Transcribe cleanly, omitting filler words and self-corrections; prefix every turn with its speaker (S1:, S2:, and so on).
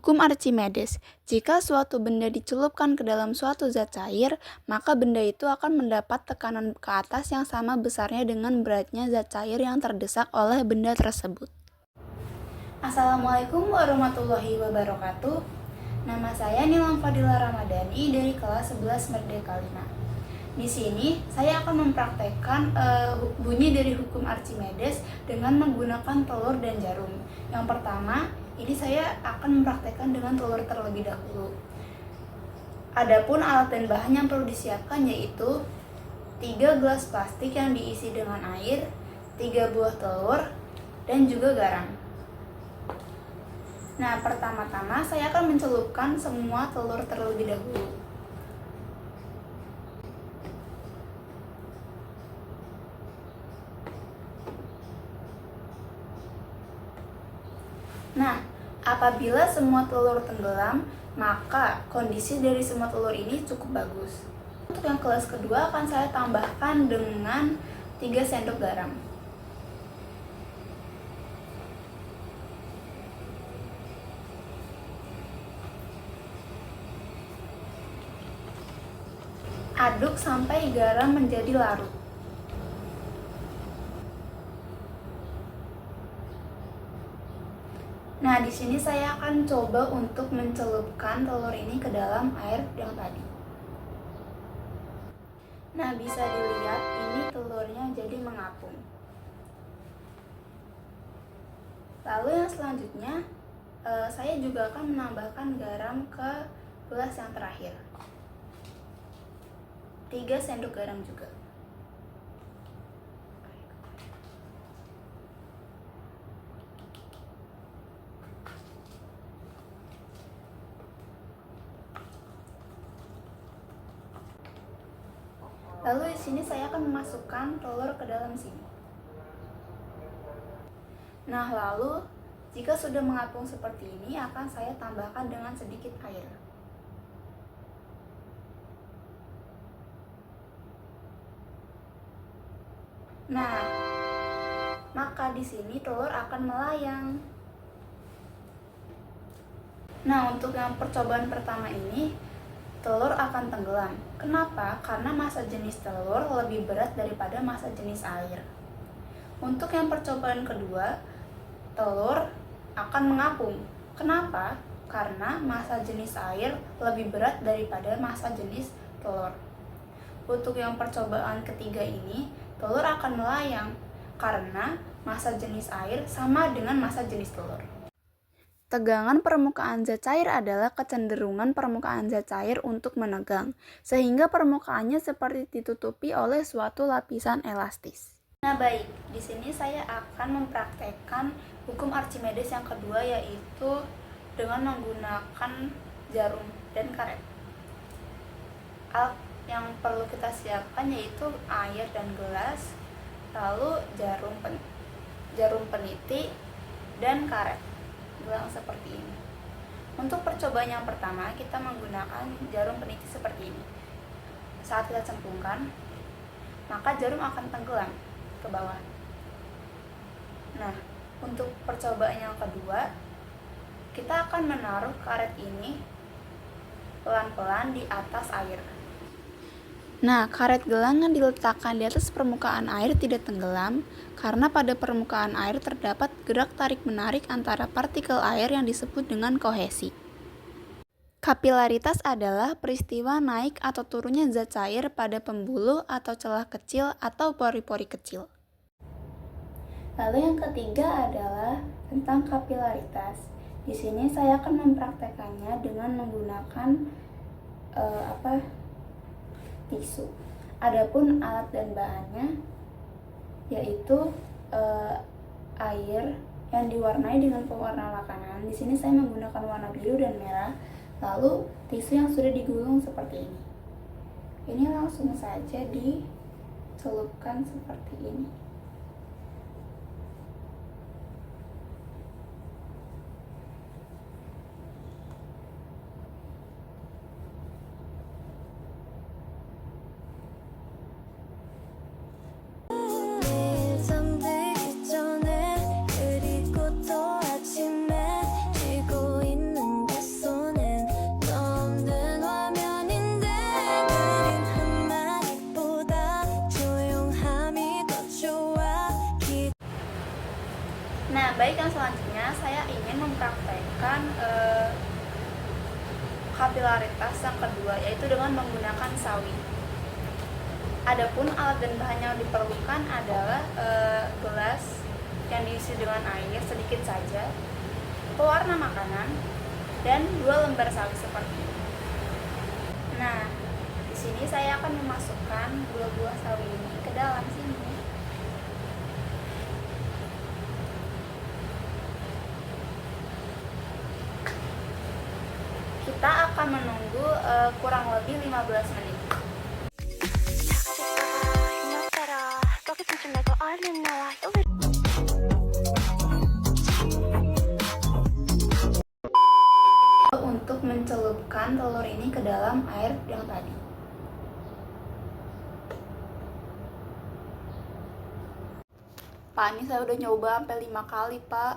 S1: Hukum Archimedes, jika suatu benda dicelupkan ke dalam suatu zat cair, maka benda itu akan mendapat tekanan ke atas yang sama besarnya dengan beratnya zat cair yang terdesak oleh benda tersebut. Assalamualaikum warahmatullahi wabarakatuh. Nama saya Nilam Fadila Ramadhani dari kelas 11 Merdeka 5. Di sini saya akan mempraktekkan bunyi dari hukum Archimedes dengan menggunakan telur dan jarum. Yang pertama, ini saya akan mempraktekkan dengan telur terlebih dahulu. Adapun alat dan bahan yang perlu disiapkan yaitu 3 gelas plastik yang diisi dengan air, 3 buah telur, dan juga garam. Nah, pertama-tama saya akan mencelupkan semua telur terlebih dahulu. Nah, apabila semua telur tenggelam, maka kondisi dari semua telur ini cukup bagus. Untuk yang kelas kedua akan saya tambahkan dengan 3 sendok garam. Aduk sampai garam menjadi larut. Nah, di sini saya akan coba untuk mencelupkan telur ini ke dalam air yang tadi. Nah, bisa dilihat ini telurnya jadi mengapung. Lalu yang selanjutnya, saya juga akan menambahkan garam ke gelas yang terakhir. 3 sendok garam juga. Lalu di sini saya akan memasukkan telur ke dalam sini. Nah, lalu jika sudah mengapung seperti ini, akan saya tambahkan dengan sedikit air. Nah, maka di sini telur akan melayang. Nah, untuk yang percobaan pertama ini, telur akan tenggelam. Kenapa? Karena massa jenis telur lebih berat daripada massa jenis air. Untuk yang percobaan kedua, telur akan mengapung. Kenapa? Karena massa jenis air lebih berat daripada massa jenis telur. Untuk yang percobaan ketiga ini, telur akan melayang karena massa jenis air sama dengan massa jenis telur. Tegangan permukaan zat cair adalah kecenderungan permukaan zat cair untuk menegang, sehingga permukaannya seperti ditutupi oleh suatu lapisan elastis. Nah, baik, di sini saya akan mempraktekkan hukum Archimedes yang kedua, yaitu dengan menggunakan jarum dan karet. Alat yang perlu kita siapkan yaitu air dan gelas, lalu jarum peniti dan karet. Gelang seperti ini. Untuk percobaan yang pertama, kita menggunakan jarum peniti seperti ini. Saat kita cemplungkan, maka jarum akan tenggelam ke bawah. Nah, untuk percobaan yang kedua, kita akan menaruh karet ini pelan-pelan di atas air. Nah, karet gelang yang diletakkan di atas permukaan air tidak tenggelam karena pada permukaan air terdapat gerak tarik-menarik antara partikel air yang disebut dengan kohesi. Kapilaritas adalah peristiwa naik atau turunnya zat cair pada pembuluh atau celah kecil atau pori-pori kecil. Lalu yang ketiga adalah tentang kapilaritas. Di sini saya akan mempraktekannya dengan menggunakan tisu. Adapun alat dan bahannya yaitu air yang diwarnai dengan pewarna makanan. Di sini saya menggunakan warna biru dan merah. Lalu tisu yang sudah digulung seperti ini. Ini langsung saja dicelupkan seperti ini.
S2: 잠들기 전에 그리고 또 아침에 쉬고 있는데
S1: Nah, baik, yang selanjutnya saya ingin mempraktekkan kapilaritas yang kedua, yaitu dengan menggunakan sawi. Adapun alat dan bahan yang diperlukan adalah gelas yang diisi dengan air sedikit saja, pewarna makanan, dan 2 lembar sawi seperti ini. Nah, di sini saya akan memasukkan 2 buah sawi ini ke dalam sini. Kita akan menunggu kurang lebih 15 menit. Untuk mencelupkan telur ini ke dalam air yang tadi. Pak, ini saya udah nyoba sampai 5 kali, Pak.